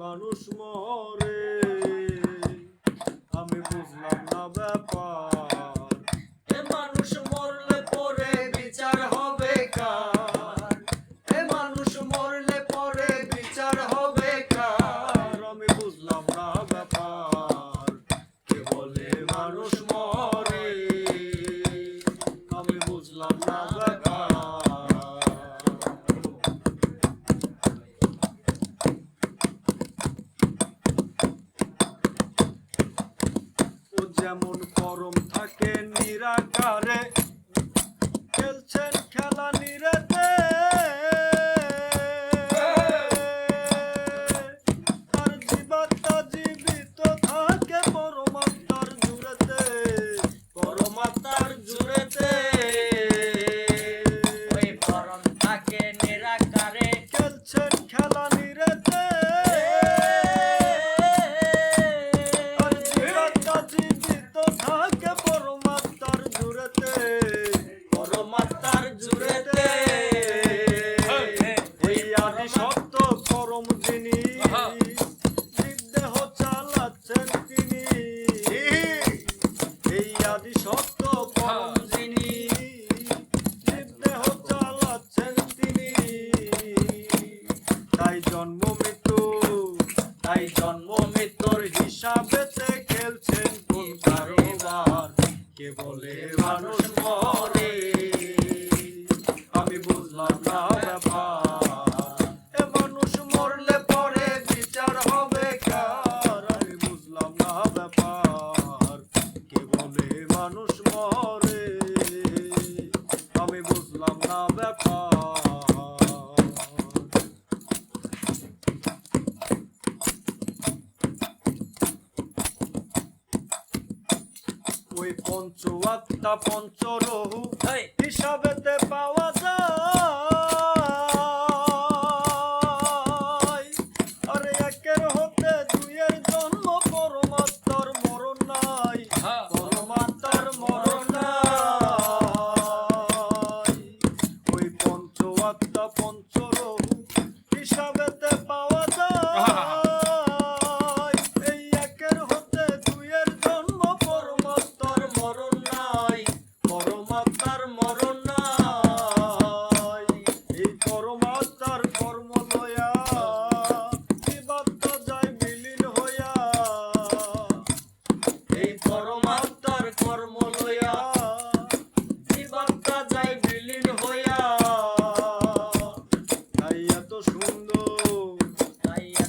মানুষ মরে, আমি বুঝলাম না ব্যাপার। এ মানুষ মরলে পরে বিচার হবে কার? এ মানুষ মরলে পরে বিচার হবে কার? আমি বুঝলাম না ব্যাপার। কে বলে মানুষ মরে, আমি বুঝলাম না ব্যাপার। ও যেমন গরম থাকে নিরাকারে, খেলছেন খেলা নিরেতে, আর জীবাত্মা জীবিত থাকে পরমাত্মার জুড়েতে, পরমাত্মার জুড়েতে। ওই পরম থাকে নিরাকারে, খেলছেন খেলা নিরেতে, আর জীবাত্মা জীবিত থাকে পরমাত্মার জুড়েতে, পরমাত্মার জুড়েতে। এই আদি সত্য পরম যিনি, জীবদেহ চালাচ্ছেন তিনি। এই আদি সত্য পরম যিনি, জীবদেহ চালাচ্ছেন তিনি। তাই জন্ম মৃত্যু, তাই জন্ম মৃত্যুর হিসাবেতে খেলছেন কোন কারবার। কে বলে মানুষ মরে, আমি বুঝলাম না ব্যাপার। এ মানুষ মরলে পরে বিচার হবে কার? আমি বুঝলাম না ব্যাপার। কে বলে মানুষ মরে, আমি বুঝলাম না ব্যাপার। ওই পঞ্চ আত্মা পঞ্চরহু এই হিসাবেতে পাওয়া যায়।